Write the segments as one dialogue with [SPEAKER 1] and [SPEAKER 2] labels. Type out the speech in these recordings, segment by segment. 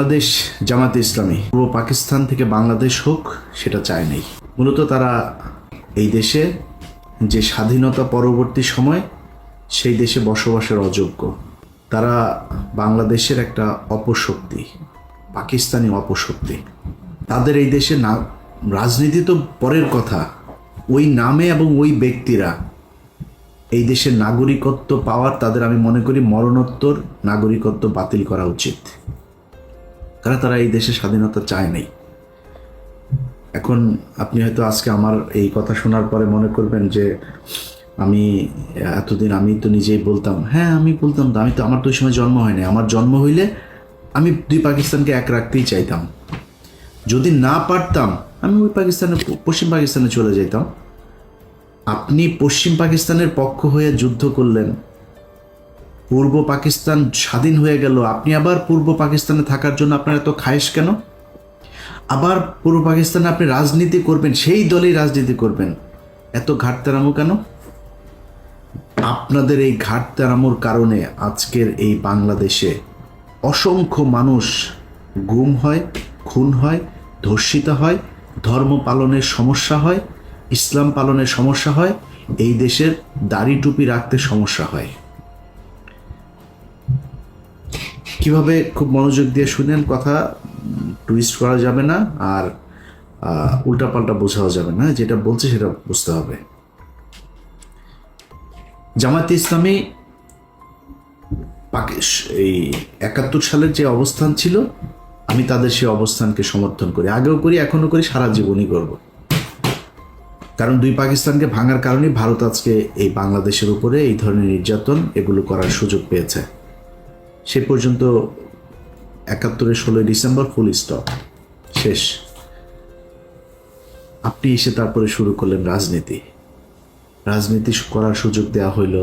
[SPEAKER 1] বাংলাদেশ জামাতে ইসলামী পূর্ব পাকিস্তান থেকে বাংলাদেশ হোক সেটা চায় নাই। মূলত তারা এই দেশে যে স্বাধীনতা পরবর্তী সময় সেই দেশে বসবাসের অযোগ্য। তারা বাংলাদেশের একটা অপশক্তি, পাকিস্তানি অপশক্তি। তাদের এই দেশে না রাজনীতি তো পরের কথা, ওই নামে এবং ওই ব্যক্তিরা এই দেশের নাগরিকত্ব পাওয়ার তাদের আমি মনে করি মরণোত্তর নাগরিকত্ব বাতিল করা উচিত, কারণ তারা এই দেশে স্বাধীনতা চায় নাই। এখন আপনি হয়তো আজকে আমার এই কথা শোনার পরে মনে করবেন যে আমি এতদিন আমি তো নিজেই বলতাম, হ্যাঁ আমি বলতাম তো, আমার তো ওই সময় জন্ম হয়নি। আমার জন্ম হইলে আমি দুই পাকিস্তানকে এক রাখতেই চাইতাম। যদি না পারতাম আমি ওই পাকিস্তানে, পশ্চিম পাকিস্তানে চলে যেতাম। আপনি পশ্চিম পাকিস্তানের পক্ষ হয়ে যুদ্ধ করলেন, পূর্ব পাকিস্তান স্বাধীন হয়ে গেল, আপনি আবার পূর্ব পাকিস্তানে থাকার জন্য আপনার এত খায়েশ কেন? আবার পূর্ব পাকিস্তানে আপনি রাজনীতি করবেন, সেই দলেই রাজনীতি করবেন, এত ঘাটতেরামো কেন? আপনাদের এই ঘাটতেরামোর কারণে আজকের এই বাংলাদেশে অসংখ্য মানুষ গুম হয়, খুন হয়, ধর্ষিত হয়, ধর্ম পালনের সমস্যা হয়, ইসলাম পালনের সমস্যা হয়, এই দেশের দাড়ি টুপি রাখতে সমস্যা হয়। কিভাবে খুব মনোযোগ দিয়ে শুনেন, কথা টুইস্ট করা যাবে না আর উল্টাপাল্টা বোঝাও যাবে না, যেটা বলছে সেটা বুঝতে হবে। জামায়াতে ইসলামী এই ৭১ সালের যে অবস্থান ছিল, আমি তাদের সেই অবস্থানকে সমর্থন করি, আগেও করি, এখনো করি, সারা জীবনই করব। কারণ দুই পাকিস্তানকে ভাঙার কারণে ভারত আজকে এই বাংলাদেশের উপরে এই ধরনের নির্যাতন এগুলো করার সুযোগ পেয়েছে। সে পর্যন্ত ৭১-এর ১৬ ডিসেম্বর ফুল স্টপ, শেষ। আপনি এসে তারপরে শুরু করলেন রাজনীতি করার সুযোগ দেওয়া হইল।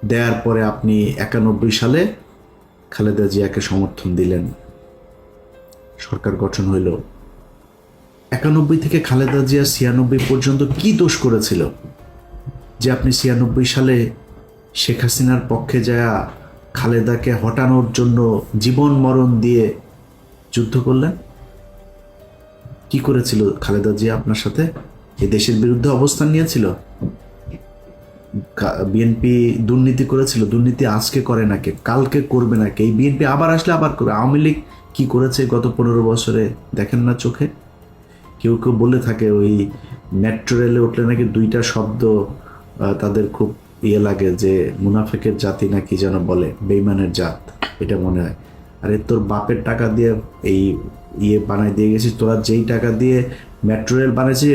[SPEAKER 1] দেওয়ার পরে আপনি ৯১ সালে খালেদা জিয়াকে সমর্থন দিলেন, সরকার গঠন হইল। ৯১ থেকে খালেদা জিয়া ৯৬ পর্যন্ত কি দোষ করেছিল যে আপনি ৯৬ সালে শেখ হাসিনার পক্ষে যায়া খালেদাকে হটানোর জন্য জীবন মরণ দিয়ে যুদ্ধ করলেন? কি করেছিল খালেদা জিয়া আপনার সাথে? এই দেশের বিরুদ্ধে অবস্থান নিয়েছিল। বিএনপি দুর্নীতি করেছিল, দুর্নীতি আজকে করে নাকি, কালকে করবে নাকি, এই বিএনপি আবার আসলে আবার করবে। আওয়ামী লীগ কি করেছে গত ১৫ বছরে দেখেন না চোখে? কেউ কেউ বলে থাকে ওই মেট্রো রেলে উঠলে নাকি দুইটা শব্দ তাদের খুব লাগে, যে মুনাফেকের জাতি নাকি যেন বলে, বেইমানের জাত, এটা মনে হয়। আরে তোর বাপের টাকা দিয়ে এই বানাই দিয়ে গেছিস, তোরা যেই টাকা দিয়ে মেট্রো রেল বানাইছিস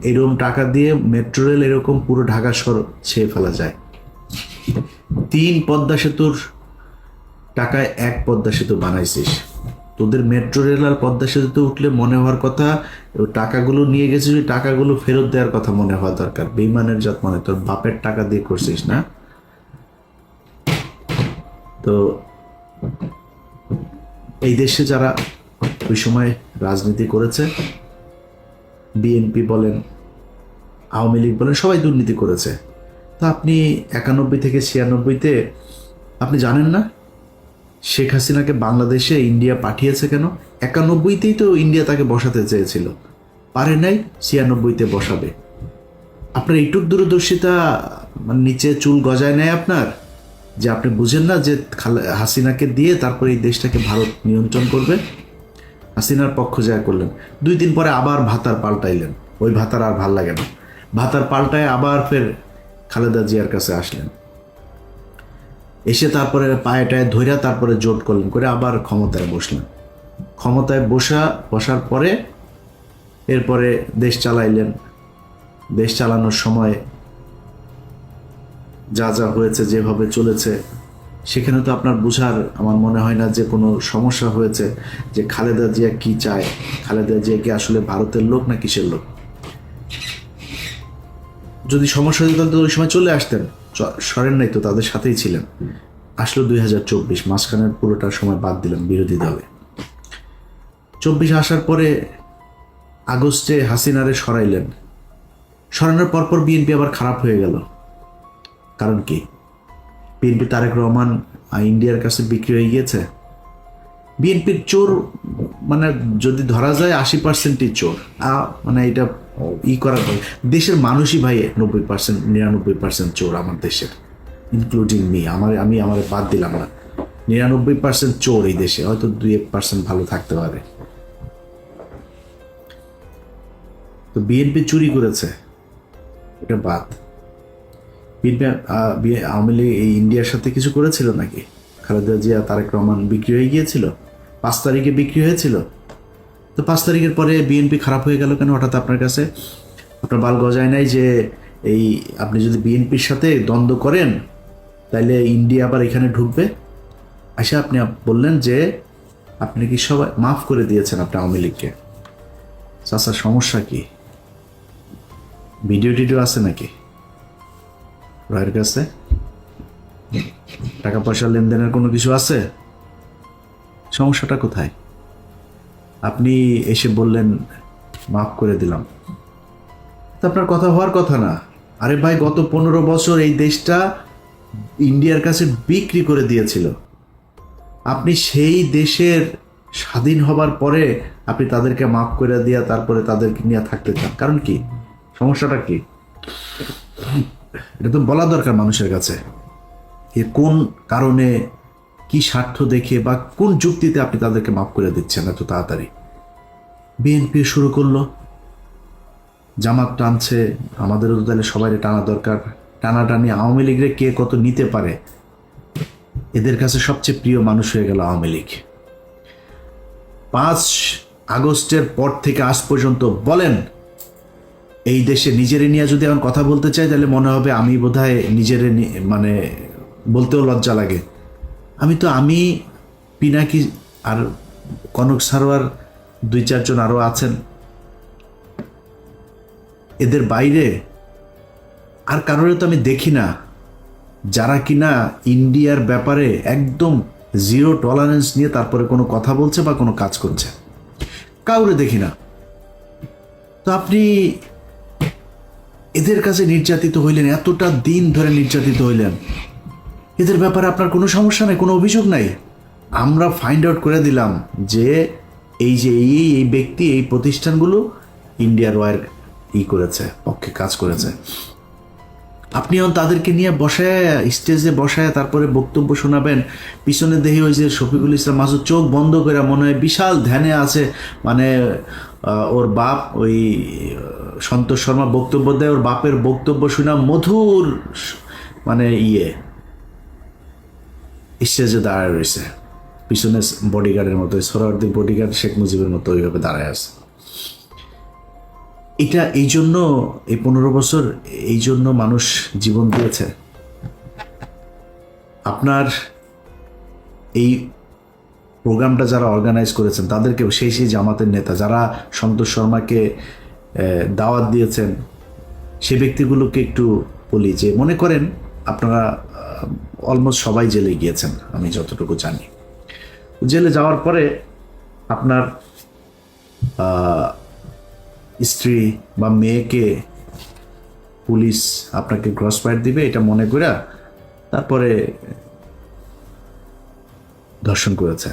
[SPEAKER 1] এরকম টাকা দিয়ে মেট্রো রেল এরকম পুরো ঢাকা শহর ছেয়ে ফেলা যায়। ৩ পদ্মা সেতুর টাকায় ১ পদ্মা সেতু বানাইছিস। তোদের মেট্রো রেল আর পদ্মা সেতুতে উঠলে মনে হওয়ার কথা টাকাগুলো নিয়ে গেছিস, ওই টাকাগুলো ফেরত দেওয়ার কথা মনে হওয়া দরকার। বেইমানের জাত, মানে তোর বাপের টাকা দিয়ে করছিস না? তো এই দেশে যারা ওই সময় রাজনীতি করেছে, বিএনপি বলেন, আওয়ামী লীগ বলেন, সবাই দুর্নীতি করেছে। তা আপনি ৯১ থেকে ৯৬-তে আপনি জানেন না শেখ হাসিনাকে বাংলাদেশে ইন্ডিয়া পাঠিয়েছে কেন? ৯১-তেই তো ইন্ডিয়া তাকে বসাতে চেয়েছিল, পারে নাই, ৯৬-তে বসাবে। আপনার এইটুক দূরদর্শিতা মানে নিচে চুল গজায় নেয় আপনার, যে আপনি বুঝেন না যে হাসিনাকে দিয়ে তারপরে এই দেশটাকে ভারত নিয়ন্ত্রণ করবে। হাসিনার পক্ষ যা করলেন, ২ দিন পরে আবার ভাতার পাল্টাইলেন, ওই ভাতার আর ভাল লাগে না, ভাতার পাল্টায় আবার ফের খালেদা জিয়ার কাছে আসলেন, এসে তারপরে পায়ে টায়ে ধইরা তারপরে জোট করলেন, করে আবার ক্ষমতায় বসলেন। ক্ষমতায় বসার পরে এরপরে দেশ চালাইলেন। দেশ চালানোর সময় যা যা হয়েছে, যেভাবে চলেছে, সেখানে তো আপনার বুঝার আমার মনে হয় না যে কোনো সমস্যা হয়েছে যে খালেদা জিয়া কি চায়, খালেদা জিয়া কি আসলে ভারতের লোক না কিসের লোক। যদি সমস্যা হতো তাহলে ওই সময় চলে আসতেন, সরেন নাই তো, তাদের সাথেই ছিলেন। আসলো ২০২৪, মাঝখানের পুরোটার সময় বাদ দিলেন বিরোধী দলে। ২৪ আসার পরে আগস্টে হাসিনারে সরাইলেন, সরানোর পরপর বিএনপি আবার খারাপ হয়ে গেল। কারণ কি? বিএনপি তারেক রহমান ইন্ডিয়ার কাছে বিক্রি হয়ে গিয়েছে। বিএনপির চোর মানে যদি ধরা যায় 80%ই চোর, মানে এটা করা দেশের মানুষই ভাই 90% 99% চোর আমার দেশের, ইনক্লুডিং মি। আমি বাদ দিলাম না, 99% চোর এই দেশে, হয়তো 2-1% ভালো থাকতে পারে। তো বিএনপি চুরি করেছে, এটা বাদ। বিএনপি আওয়ামী লীগ এই ইন্ডিয়ার সাথে কিছু করেছিল নাকি? খালেদা জিয়া তারেক রহমান বিক্রি হয়ে গিয়েছিল, 5 তারিখে বিক্রি হয়েছিল। তো 5 তারিখের পরে বিএনপি খারাপ হয়ে গেল কেন হঠাৎ আপনার কাছে? আপনার বাল গজায় নাই যে এই আপনি যদি বিএনপির সাথে দ্বন্দ্ব করেন তাহলে ইন্ডিয়া আবার এখানে ঢুকবে? আচ্ছা, আপনি বললেন যে আপনি কি সবাই মাফ করে দিয়েছেন আপনি আওয়ামী লীগকে। চাচার সমস্যা কি? ভিডিও টিডিও আছে নাকি রয়ের কাছে? টাকা পয়সা লেনদেনের কোনো কিছু আছে? সমস্যাটা কোথায়? আপনি এসে বললেন মাফ করে দিলাম, তো আপনার কথা হওয়ার কথা না। আরে ভাই, গত 15 বছর এই দেশটা ইন্ডিয়ার কাছে বিক্রি করে দিয়েছিল। আপনি সেই দেশের স্বাধীন হবার পরে আপনি তাদেরকে মাফ করে দিয়া তারপরে তাদেরকে নিয়ে থাকতে চান, কারণ কি? সমস্যাটা কি? এটা তো বলা দরকার মানুষের কাছে, এ কোন কারণে, কি স্বার্থ দেখে বা কোন যুক্তিতে আপনি তাদেরকে মাফ করে দিচ্ছেন এত তাড়াতাড়ি? বিএনপি শুরু করলো, জামাত টানছে, আমাদেরও তো তাহলে সবাই টানা দরকার। টানাটানি আওয়ামী লীগরে কে কত নিতে পারে, এদের কাছে সবচেয়ে প্রিয় মানুষ হয়ে গেল আওয়ামী লীগ। 5 আগস্টের পর থেকে আজ পর্যন্ত বলেন, এই দেশে নিজেরে নিয়ে যদি এখন কথা বলতে চাই তাহলে মনে হবে আমি বোধহয় নিজেরে মানে বলতেও লজ্জা লাগে। আমি পিনাকি আর কনক সারোয়ার 2-4 জন আরো আছেন, এদের বাইরে আর কারোর তো আমি দেখি না যারা কিনা ইন্ডিয়ার ব্যাপারে একদম জিরো টলারেন্স নিয়ে তারপরে কোনো কথা বলছে বা কোনো কাজ করছে, কাউরে দেখি না। তো আপনি এদের কাছে নির্যাতিত হইলেন, এতটা দিন ধরে নির্যাতিত হইলেন, এদের ব্যাপারে আপনার কোনো সমস্যা নাই, কোনো অভিযোগ নাই। আমরা ফাইন্ড আউট করে দিলাম যে এই যে এই ব্যক্তি এই প্রতিষ্ঠানগুলো ইন্ডিয়ার ওয়ার করেছে, পক্ষে কাজ করেছে। আপনিও তাদেরকে নিয়ে বসায় স্টেজে বসায় তারপরে বক্তব্য শোনাবেন। পিছনে দেখি ওই যে শফিকুল ইসলাম মাসুদ চোখ বন্ধ করে মনে হয় বিশাল ধ্যানে আছে, মানে ওর বাপ ওই সন্তোষ শর্মা বক্তব্য দেয়, ওর বাপের বক্তব্য শোনা মধুর মানে স্টেজে দাঁড়ায় রয়েছে, পিছনে বডিগার্ডের মতো, সোহরাওয়ার্দীর বডিগার্ড শেখ মুজিবের মতো ওইভাবে দাঁড়ায় আছে। এটা এই জন্য এই 15 বছর এই জন্য মানুষ জীবন দিয়েছে। আপনার এই প্রোগ্রামটা যারা অর্গানাইজ করেছেন তাদেরকেও সেই জামাতের নেতা যারা সন্তোষ শর্মাকে দাওয়াত দিয়েছেন সে ব্যক্তিগুলোকে একটু বলি যে মনে করেন আপনারা অলমোস্ট সবাই জেলে গিয়েছেন, আমি যতটুকু জানি। জেলে যাওয়ার পরে আপনার স্ত্রী বা মেয়েকে পুলিশ আপনাকে ক্রস ফায়ার দিবে এটা মনে করে তারপরে ধর্ষণ করেছে,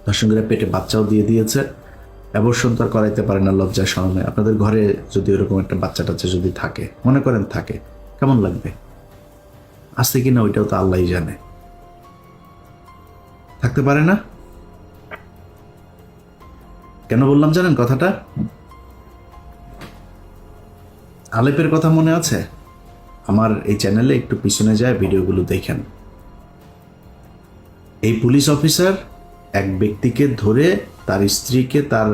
[SPEAKER 1] ধর্ষণ করে পেটে বাচ্চাও দিয়ে দিয়েছে। অ্যাবর্শন তো আর করাইতে পারে না লজ্জার শরমে। আপনাদের ঘরে যদি ওরকম একটা বাচ্চা টাচ্চা যদি থাকে, মনে করেন থাকে, কেমন লাগবে? আসছে কিনা ওইটাও তো আল্লাহই জানে। থাকতে পারে না? কেন বললাম জানেন কথাটা? আলেপের কথা মনে আছে? আমার এই চ্যানেলে একটু পিছনে যায় ভিডিওগুলো দেখেন। এই পুলিশ অফিসার এক ব্যক্তিকে ধরে তার স্ত্রীকে তার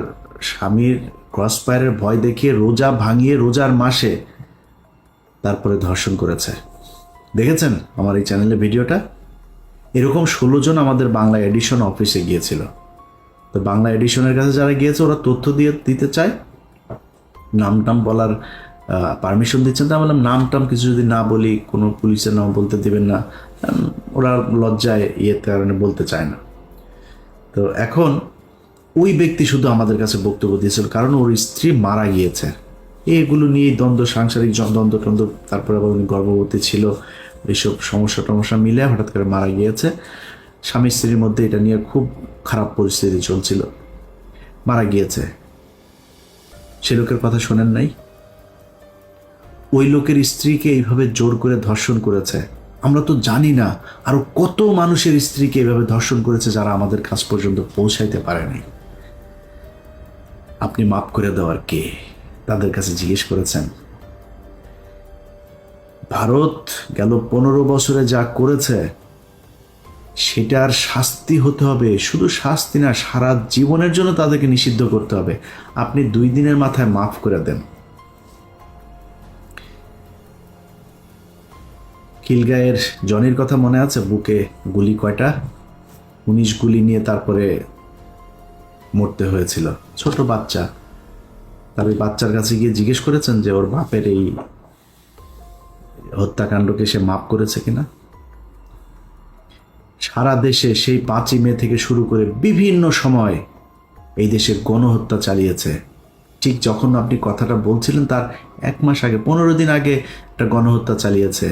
[SPEAKER 1] স্বামীর ক্রসফায়ারের ভয় দেখিয়ে রোজা ভাঙিয়ে রোজার মাসে তারপরে ধর্ষণ করেছে। দেখেছেন আমার এই চ্যানেলে ভিডিওটা? এরকম 16 জন আমাদের বাংলা এডিশন অফিসে গিয়েছিল। তো বাংলা এডিশনের কাছে যারা গিয়েছে ওরা তথ্য দিতে চায়, নাম বলার পারমিশন দিচ্ছেন। তা বললাম নাম কিছু যদি না বলি, কোনো পুলিশের নাম বলতে দিবেন না, ওরা লজ্জায় কারণে বলতে চায় না। তো এখন ওই ব্যক্তি শুধু আমাদের কাছে বক্তব্য দিয়েছিল কারণ ওর স্ত্রী মারা গিয়েছে। এগুলো নিয়ে দ্বন্দ্ব, সাংসারিক দ্বন্দ্ব, তারপরে আবার উনি গর্ভবতী ছিল, এইসব সমস্যা মিলে হঠাৎ করে মারা গিয়েছে। স্বামী স্ত্রীর মধ্যে এটা নিয়ে খুব খারাপ পরিস্থিতি চলছিল, মারা গিয়েছে। সে লোকের কথা শোনেন নাই? ওই লোকের স্ত্রীকে এইভাবে জোর করে ধর্ষণ করেছে। আমরা তো জানি না আরো কত মানুষের স্ত্রীকে এইভাবে ধর্ষণ করেছে যারা আমাদের কাছ পর্যন্ত পৌঁছাইতে পারেনি। আপনি মাফ করে দেওয়ার কে? তাদের কাছে জিজ্ঞেস করেছেন? ভারত গেল 15 বছরে যা করেছে সেটার শাস্তি হতে হবে, শুধু শাস্তি না, সারা জীবনের জন্য তাদেরকে নিষিদ্ধ করতে হবে। আপনি 2 দিনের মাথায় মাফ করে দেন। খিলগাঁয়ের জনির কথা মনে আছে? বুকে গুলি কয়টা? 19 গুলি নিয়ে তারপরে মরতে হয়েছিল। ছোট বাচ্চা। তার ওই বাচ্চার কাছে গিয়ে জিজ্ঞেস করেছেন যে ওর বাপের এই হত্যাকাণ্ডকে সে মাফ করেছে কিনা? সারা দেশে সেই 5ই মে থেকে শুরু করে বিভিন্ন সময় এই দেশে গণহত্যা চালিয়েছে। ঠিক যখন আপনি কথাটা বলছিলেন তার 1 মাস আগে, 15 দিন আগে একটা গণহত্যা চালিয়েছে।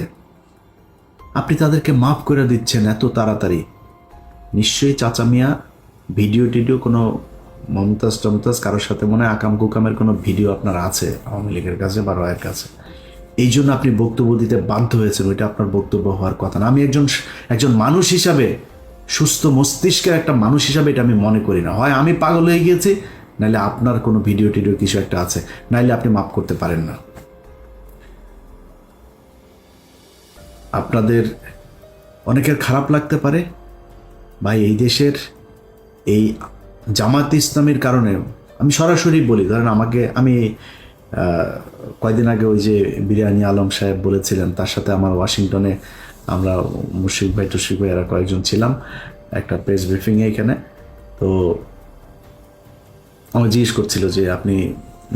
[SPEAKER 1] আপনি তাদেরকে মাফ করে দিচ্ছেন এত তাড়াতাড়ি। নিশ্চয়ই চাচা মিয়া ভিডিও টিডিও কোনো মমতাজ টমতাজ কারোর সাথে মনে হয় আকাম কুকামের কোনো ভিডিও আপনার আছে আওয়ামী লীগের কাছে বা রয়ের কাছে। এই জন্য আপনি বক্তব্য দিতে বাধ্য হয়েছেন। ওইটা আপনার বক্তব্য হওয়ার কথা না। আমি একজন মানুষ হিসাবে, সুস্থ মস্তিষ্কের একটা মানুষ হিসাবে এটা আমি মনে করি না। হয় আমি পাগল হয়ে গিয়েছি, নাইলে আপনার কোনো ভিডিও টিডিও কিছু একটা আছে, নাইলে আপনি মাফ করতে পারেন না। আপনাদের অনেকের খারাপ লাগতে পারে ভাই, এই দেশের এই জামাত ইসলামের কারণে। আমি সরাসরি বলি, ধরেন আমি কয়দিন আগে ওই যে বিরিয়ানি আলম সাহেব বলেছিলেন, তার সাথে আমার ওয়াশিংটনে আমরা মুশফিক ভাই টশিক ভাই এরা কয়েকজন ছিলাম একটা প্রেস ব্রিফিংয়ে এখানে। তো আমার জিজ্ঞেস করছিল যে আপনি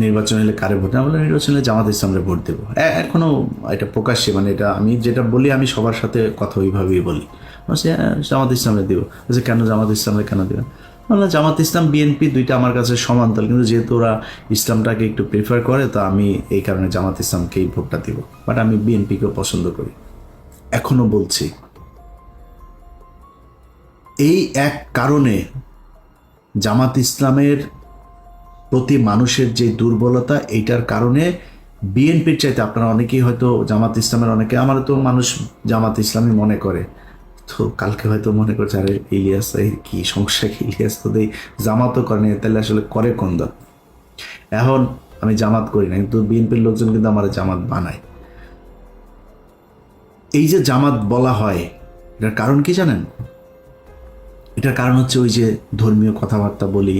[SPEAKER 1] নির্বাচন হলে কারে ভোট দেন? বলে নির্বাচন হলে জামাত ইসলামরে ভোট দেবো। এখনও এটা প্রকাশ্যে, মানে এটা আমি যেটা বলি আমি সবার সাথে কথা ওইভাবেই বলি। বলছি জামাত ইসলামে দেবো। বলছে কেন জামাত ইসলামে কেন দেবেন? বললাম জামাত ইসলাম বিএনপি দুইটা আমার কাছে সমান্তরাল, কিন্তু যেহেতু ওরা ইসলামটাকে একটু প্রিফার করে তো আমি এই কারণে জামাত ইসলামকেই ভোটটা দিব, বাট আমি বিএনপিকেও পছন্দ করি। এখনো বলছি এই এক কারণে জামাত ইসলামের প্রতি মানুষের যে দুর্বলতা, এইটার কারণে বিএনপির চাইতে আপনারা অনেকেই হয়তো জামাত ইসলামের অনেকে, আমার তো মানুষ জামাত ইসলামই মনে করে, তো কালকে হয়তো মনে করছে আরে ইলিয়াস কি সমস্যা, কি ইলিয়াস তো দেই জামাতও করেনি, তাহলে আসলে করে কোন দল? এখন আমি জামাত করি না, কিন্তু বিএনপির লোকজন কিন্তু আমার জামাত বানায়। এই যে জামাত বলা হয় এটার কারণ কি জানেন? এটার কারণ হচ্ছে ওই যে ধর্মীয় কথাবার্তা বলি।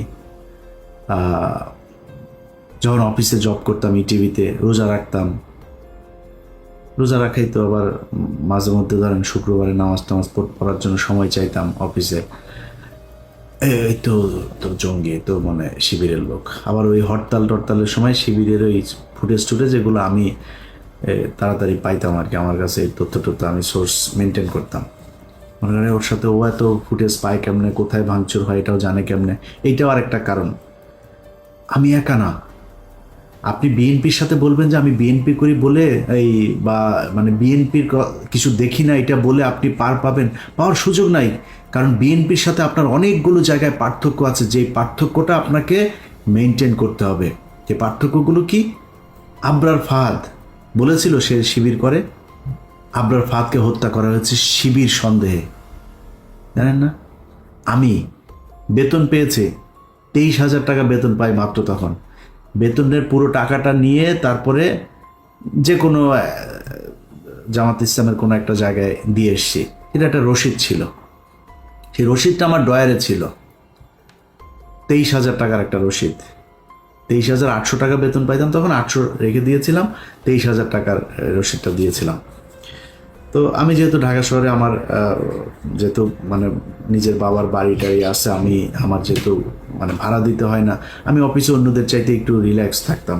[SPEAKER 1] যখন অফিসে জব করতাম ইটিভিতে, রোজা রাখতাম। রোজা রাখাই তো আবার মাঝে মধ্যে ধরেন শুক্রবারে নামাজ টামাজ পড়ার জন্য সময় চাইতাম অফিসে। এই তো তো জঙ্গি, তো মানে শিবিরের লোক। আবার ওই হরতালের সময় শিবিরের ওই ফুটেজ যেগুলো আমি তাড়াতাড়ি পাইতাম আর কি, আমার কাছে এই তথ্য আমি সোর্স মেনটেন করতাম। মনে করেন ওর সাথে ও এত ফুটেজ পায় কেমনে, কোথায় ভাঙচুর হয় এটাও জানে কেমনে। এইটাও আর একটা কারণ। আমি একা না, আপনি বিএনপির সাথে বলবেন যে আমি বিএনপি করি বলে এই বা মানে বিএনপির কিছু দেখি না এটা বলে আপনি পাওয়ার সুযোগ নাই। কারণ বিএনপির সাথে আপনার অনেকগুলো জায়গায় পার্থক্য আছে, যে পার্থক্যটা আপনাকে মেনটেন করতে হবে। যে পার্থক্যগুলো কি? আবরার ফাহাদ বলেছিল সে শিবির করে, আবরার ফাহাদকে হত্যা করা হয়েছে শিবির সন্দেহে, জানেন না? আমি বেতন পেয়েছি, 23,000 টাকা বেতন পাই মাত্র। তখন বেতনের পুরো টাকাটা নিয়ে তারপরে যে কোনো জামাত ইসলামের কোনো একটা জায়গায় দিয়ে এসছি। এটা একটা রসিদ ছিল, সেই রসিদটা আমার ডয়ারে ছিল, 23,000 টাকার একটা রসিদ। 23,800 টাকা বেতন পাইতাম তখন, 800 রেখে দিয়েছিলাম, 23,000 টাকার রসিদটা দিয়েছিলাম। তো আমি যেহেতু ঢাকা শহরে আমার যেহেতু মানে নিজের বাবার বাড়ি টাড়ি আছে, আমার যেহেতু মানে ভাড়া দিতে হয় না, আমি অফিসে অন্যদের চাইতে একটু রিল্যাক্স থাকতাম।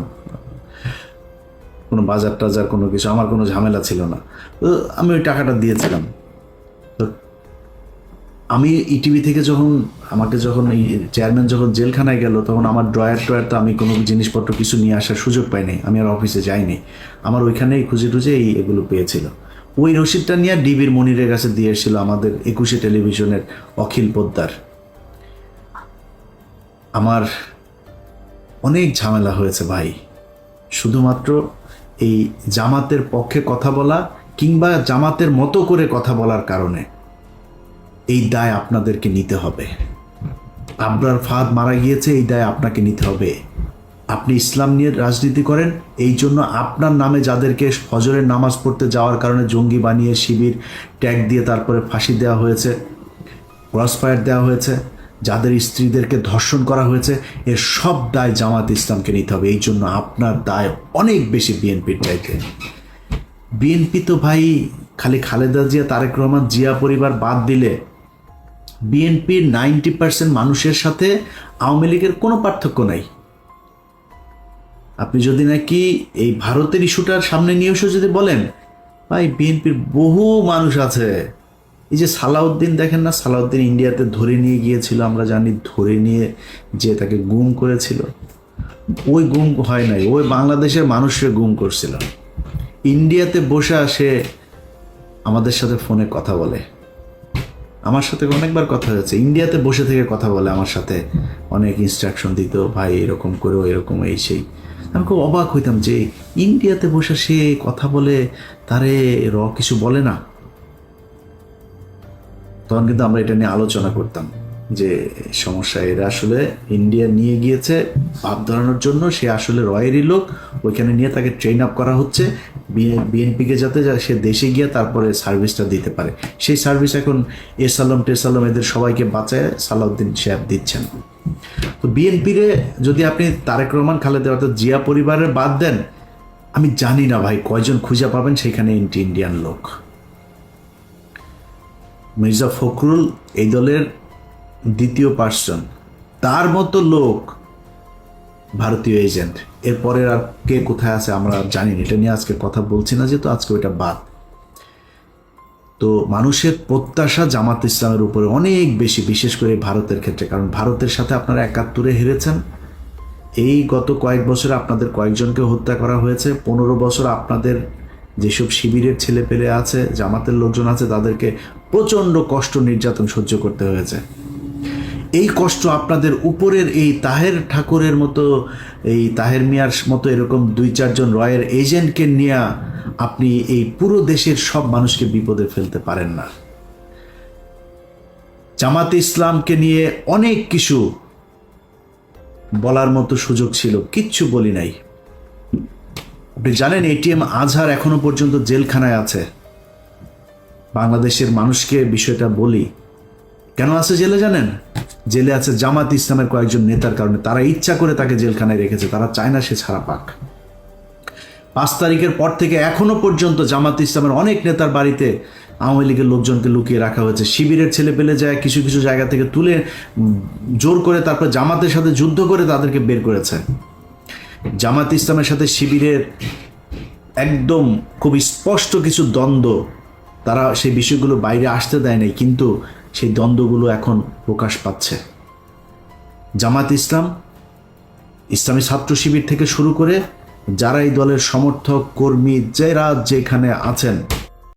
[SPEAKER 1] কোনো বাজার টাজার কোনো কিছু আমার কোনো ঝামেলা ছিল না, তো আমি ওই টাকাটা দিয়েছিলাম। তো আমি ইটিভি থেকে যখন এই চেয়ারম্যান যখন জেলখানায় গেল, তখন আমার ড্রয়ার তো আমি কোনো জিনিসপত্র কিছু নিয়ে আসার সুযোগ পাইনি, আমি আর অফিসে যাইনি। আমার ওইখানেই খুঁজে এগুলো পেয়েছিল। ওই রসিদটা নিয়ে ডিবির মনিরের কাছে দিয়ে এসেছিল আমাদের 21 টেলিভিশনের অখিল পোদ্দার। আমার অনেক ঝামেলা হয়েছে ভাই, শুধুমাত্র এই জামাতের পক্ষে কথা বলা কিংবা জামাতের মতো করে কথা বলার কারণে। এই দায় আপনাদেরকে নিতে হবে। আবরার ফাহাদ মারা গিয়েছে, এই দায় আপনাকে নিতে হবে। আপনি ইসলাম নিয়ে রাজনীতি করেন, এই জন্য আপনার নামে যাদেরকে ফজরের নামাজ পড়তে যাওয়ার কারণে জঙ্গি বানিয়ে শিবির ট্যাগ দিয়ে তারপরে ফাঁসি দেওয়া হয়েছে, ক্রসফায়ার দেওয়া হয়েছে, যাদের স্ত্রীদেরকে ধর্ষণ করা হয়েছে, এর সব দায় জামাত ইসলামকে নিতে হবে। এই জন্য আপনার দায় অনেক বেশি বিএনপির চাইতে। বিএনপি তো ভাই খালি খালেদা জিয়া, তারেক রহমান, জিয়া পরিবার বাদ দিলে বিএনপির 90% মানুষের সাথে আওয়ামী লীগের কোনো পার্থক্য নাই। আপনি যদি নাকি এই ভারতের ইস্যুটার সামনে নিয়ে এসে যদি বলেন, ভাই বিএনপির বহু মানুষ আছে। এই যে সালাউদ্দিন দেখেন না, সালাউদ্দিন ইন্ডিয়াতে ধরে নিয়ে গিয়েছিল, আমরা জানি, ধরে নিয়ে যে তাকে গুম করেছিল। ওই গুম হয় নাই, ওই বাংলাদেশের মানুষের গুম করছিল। ইন্ডিয়াতে বসে সে আমাদের সাথে ফোনে কথা বলে, আমার সাথে অনেকবার কথা হয়েছে। ইন্ডিয়াতে বসে থেকে কথা বলে আমার সাথে, অনেক ইনস্ট্রাকশন দিত, ভাই এরকম করো, এরকম, এই সেই। আমি খুব অবাক হইতাম যে ইন্ডিয়াতে বসে সে কথা বলে, তারে কিছু বলে না। তখন কিন্তু আমরা এটা নিয়ে আলোচনা করতাম যে সমস্যা, এরা আসলে ইন্ডিয়া নিয়ে গিয়েছে ভাব ধরানোর জন্য, সে আসলে রয়েরই লোক, ওইখানে নিয়ে তাকে ট্রেন আপ করা হচ্ছে বিএনপিকে, যাতে সে দেশে গিয়ে তারপরে সার্ভিসটা দিতে পারে। সেই সার্ভিস এখন এসালম টেসালম এদের সবাইকে বাঁচায় সালাউদ্দিন সাহেব দিচ্ছেন। তো বিএনপিরে যদি আপনি তারেক রহমান, খালেদা, অর্থাৎ জিয়া পরিবারের বাদ দেন, আমি জানি না ভাই কয়জন খুঁজে পাবেন সেখানে ইন্ডিয়ান লোক। মির্জা ফখরুল এই দলের দ্বিতীয় পার্সন, তার মতো লোক ভারতীয় এজেন্ট। এরপরে আর কে কোথায় আছে আমরা জানি না, এটা নিয়ে আজকে কথা বলছি না, যেহেতু আজকে ওইটা বাদ। তো মানুষের প্রত্যাশা জামাত ইসলামের উপরে অনেক বেশি, বিশেষ করে ভারতের ক্ষেত্রে, কারণ ভারতের সাথে আপনারা 71-এ হেরেছেন। এই গত কয়েক বছরে আপনাদের কয়েকজনকে হত্যা করা হয়েছে। 15 বছর আপনাদের যেসব শিবিরের ছেলে পেলে আছে, জামাতের লোকজন আছে, তাদেরকে প্রচণ্ড কষ্ট, নির্যাতন সহ্য করতে হয়েছে। এই কষ্ট আপনাদের উপরের এই তাহের ঠাকুরের মতো, এই তাহের মিয়ার মতো এরকম 2-4 জন রয়ের এজেন্টকে নিয়ে আপনি এই পুরো দেশের সব মানুষকে বিপদে ফেলতে পারেন না। জামাতে ইসলামকে নিয়ে অনেক কিছু বলার মতো সুযোগ ছিল, কিচ্ছু বলি নাই। আপনি জানেন এটিএম আজহার এখনো পর্যন্ত জেলখানায় আছে। বাংলাদেশের মানুষকে বিষয়টা বলি, কেন আছে জেলে জানেন? জেলে আছে জামাত ইসলামের কয়েকজন নেতার কারণে। তারা ইচ্ছা করে তাকে জেলখানায় রেখেছে, তারা চায় না সে ছাড়া পাক। 5 তারিখের পর থেকে এখনো পর্যন্ত জামাত ইসলামের অনেক নেতার বাড়িতে আওয়ামী লীগের লোকজনকে লুকিয়ে রাখা হয়েছে। শিবিরের ছেলে পেলে যায় কিছু কিছু জায়গা থেকে তুলে জোর করে তারপর জামাতের সাথে যুদ্ধ করে তাদেরকে বের করেছে। জামাত ইসলামের সাথে শিবিরের একদম খুব স্পষ্ট কিছু দ্বন্দ্ব, তারা সেই বিষয়গুলো বাইরে আসতে দেয় নাই, কিন্তু সেই দ্বন্দ্বগুলো এখন প্রকাশ পাচ্ছে। জামাত ইসলাম, ইসলামী ছাত্র শিবির থেকে শুরু করে যারা এই দলের সমর্থক, কর্মী, যারা যেখানে আছেন,